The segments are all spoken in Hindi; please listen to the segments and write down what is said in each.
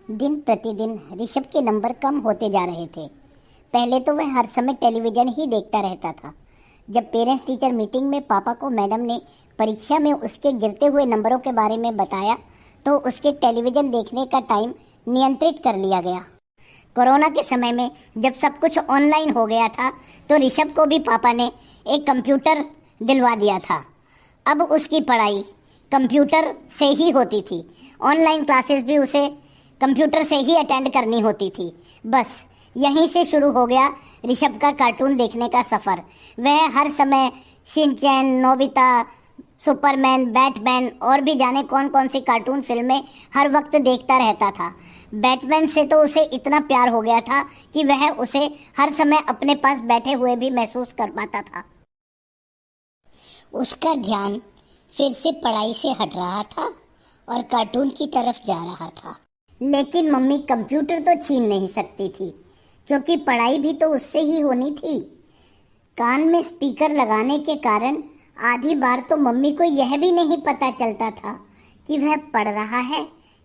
दिन प्रतिदिन ऋषभ के नंबर कम होते जा रहे थे। पहले तो वह हर समय टेलीविज़न ही देखता रहता था। जब पेरेंट्स टीचर मीटिंग में पापा को मैडम ने परीक्षा में उसके गिरते हुए नंबरों के बारे में बताया तो उसके टेलीविज़न देखने का टाइम नियंत्रित कर लिया गया। कोरोना के समय में जब सब कुछ ऑनलाइन हो गया था तो ऋषभ को भी पापा ने एक कंप्यूटर दिलवा दिया था। अब उसकी पढ़ाई कंप्यूटर से ही होती थी। ऑनलाइन क्लासेस भी उसे कंप्यूटर से ही अटेंड करनी होती थी। बस यहीं से शुरू हो गया ऋषभ का कार्टून देखने का सफ़र। वह हर समय शिनचैन, नोबिता, सुपरमैन, बैटमैन और भी जाने कौन कौन सी कार्टून फिल्में हर वक्त देखता रहता था। बैटमैन से तो उसे इतना प्यार हो गया था कि वह उसे हर समय अपने पास बैठे हुए भी महसूस कर पाता था। उसका ध्यान फिर से पढ़ाई से हट रहा था और कार्टून की तरफ जा रहा था। लेकिन मम्मी कंप्यूटर तो छीन नहीं सकती थी, क्योंकि पढ़ाई भी तो उससे ही होनी थी। कान में स्पीकर लगाने के कारण आधी बार तो मम्मी को यह भी नहीं पता चलता था कि वह पढ़ रहा है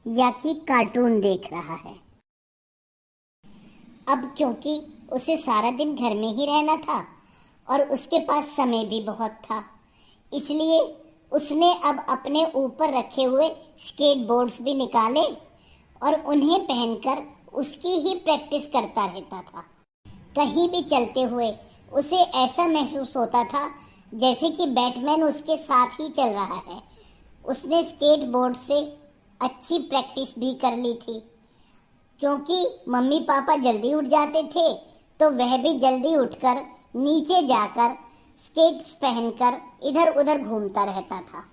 या कि कार्टून देख रहा है। अब क्योंकि उसे सारा दिन घर में ही रहना था और उसके पास समय भी बहुत था, इसलिए उसने अब अपने ऊपर रखे हुए स्केट बोर्ड्स भी निकाले और उन्हें पहनकर उसकी ही प्रैक्टिस करता रहता था। कहीं भी चलते हुए उसे ऐसा महसूस होता था जैसे कि बैटमैन उसके साथ ही चल रहा है। उसने स्केट बोर्ड से अच्छी प्रैक्टिस भी कर ली थी, क्योंकि मम्मी पापा जल्दी उठ जाते थे तो वह भी जल्दी उठकर नीचे जाकर स्केट्स पहनकर इधर उधर घूमता रहता था।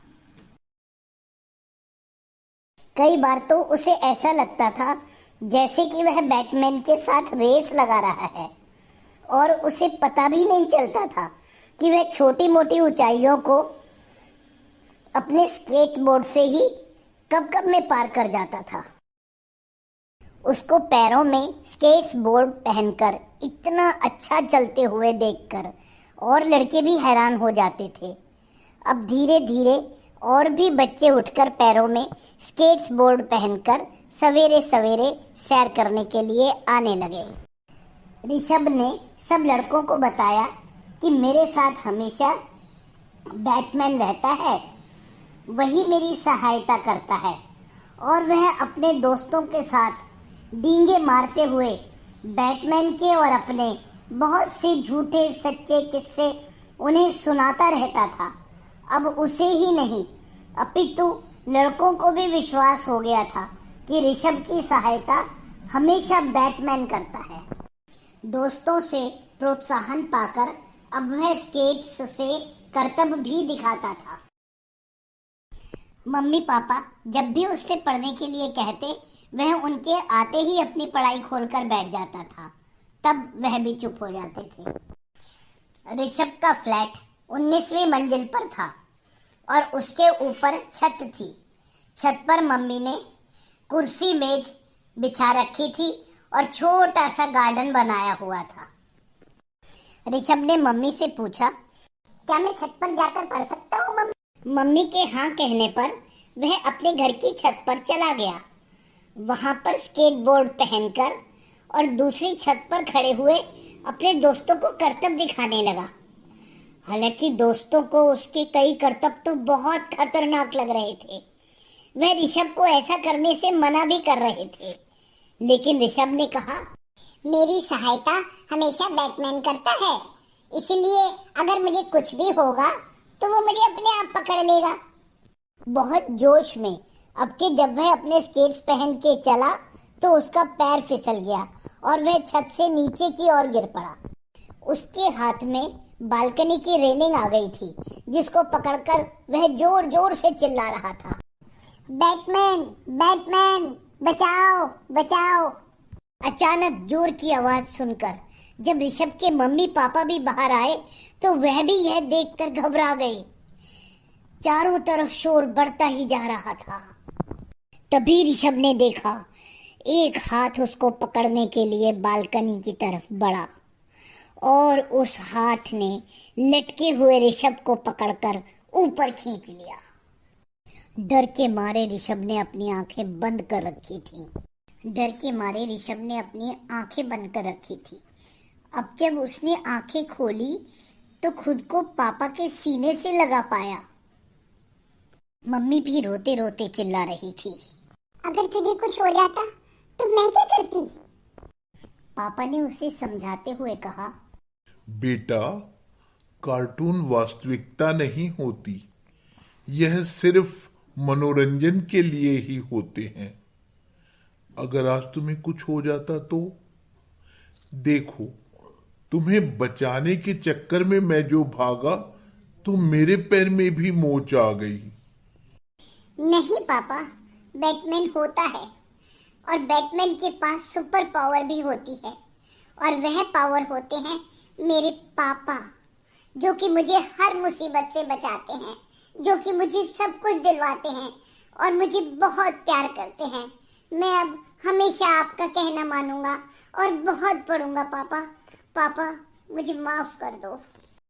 कई बार तो उसे ऐसा लगता था जैसे कि वह बैटमैन के साथ रेस लगा रहा है और उसे पता भी नहीं चलता था कि वह छोटी मोटी ऊंचाइयों को अपने स्केट बोर्ड से ही कब कब में पार कर जाता था। उसको पैरों में स्केट्स बोर्ड पहनकर इतना अच्छा चलते हुए देखकर और लड़के भी हैरान हो जाते थे। अब धीरे धीरे और भी बच्चे उठकर पैरों में स्केट्स बोर्ड पहनकर सवेरे सवेरे सैर करने के लिए आने लगे। ऋषभ ने सब लड़कों को बताया कि मेरे साथ हमेशा बैटमैन रहता है, वही मेरी सहायता करता है और वह अपने दोस्तों के साथ डींगे मारते हुए बैटमैन के और अपने बहुत से झूठे सच्चे किस्से उन्हें सुनाता रहता था। अब उसे ही नहीं अपितु लड़कों को भी विश्वास हो गया था कि ऋषभ की सहायता हमेशा बैटमैन करता है। दोस्तों से प्रोत्साहन पाकर अब वह स्केट्स से करतब भी दिखाता था। मम्मी पापा जब भी उससे पढ़ने के लिए कहते, वह उनके आते ही अपनी पढ़ाई खोलकर बैठ जाता था। तब वह भी चुप हो जाते थे। ऋषभ का फ्लैट 19वीं मंजिल पर था और उसके ऊपर छत थी। छत पर मम्मी ने कुर्सी मेज बिछा रखी थी और छोटा सा गार्डन बनाया हुआ था। ऋषभ ने मम्मी से पूछा, क्या मैं छत पर जाकर पढ़ सकता हूँ मम्मी? मम्मी के हाँ कहने पर वह अपने घर की छत पर चला गया। वहां पर स्केट बोर्ड पहनकर और दूसरी छत पर खड़े हुए अपने दोस्तों को करतब दिखाने लगा। हालांकि दोस्तों को उसके कई करतब तो बहुत खतरनाक लग रहे थे। वह ऋषभ को ऐसा करने से मना भी कर रहे थे, लेकिन ऋषभ ने कहा, मेरी सहायता हमेशा बैटमैन करता है, इसलिए अगर मुझे कुछ भी होगा तो वो मुझे अपने आप पकड़ लेगा। बहुत जोश में अब के जब वह अपने स्केट्स पहन के चला तो उसका पैर फिसल गया और वह छत से नीचे की ओर गिर पड़ा। उसके हाथ में बालकनी की रेलिंग आ गई थी, जिसको पकड़कर वह जोर जोर से चिल्ला रहा था, बैटमैन बैटमैन बचाओ बचाओ। अचानक जोर की आवाज सुनकर जब ऋषभ के मम्मी पापा भी बाहर आए तो वह भी यह देखकर घबरा गए। चारों तरफ शोर बढ़ता ही जा रहा था। तभी ऋषभ ने देखा एक हाथ उसको पकड़ने के लिए बालकनी की तरफ बढ़ा और उस हाथ ने लटके हुए ऋषभ को पकड़कर ऊपर खींच लिया। डर के मारे ऋषभ ने अपनी आंखें बंद कर रखी थीं। डर के मारे ऋषभ ने अपनी आंखें बंद कर रखी थी। अब जब उसने आंखें खोली तो खुद को पापा के सीने से लगा पाया। मम्मी भी रोते रोते चिल्ला रही थी, अगर तुझे कुछ हो जाता तो मैं क्या करती? पापा ने उसे समझाते हुए कहा, बेटा, कार्टून वास्तविकता नहीं होती। यह सिर्फ मनोरंजन के लिए ही होते हैं। अगर आज तुम्हें कुछ हो जाता तो देखो, तुम्हें बचाने के चक्कर में मैं जो भागा तो मेरे पैर में भी मोच आ गई। नहीं पापा, बैटमैन होता है और बैटमैन के पास सुपर पावर भी होती है और वह पावर होते हैं मेरे पापा, जो कि मुझे हर मुसीबत से बचाते हैं, जो कि मुझे सब कुछ दिलवाते हैं और मुझे बहुत प्यार करते हैं। मैं अब हमेशा आपका कहना मानूंगा और बहुत पढ़ूंगा पापा। पापा, मुझे माफ कर दो।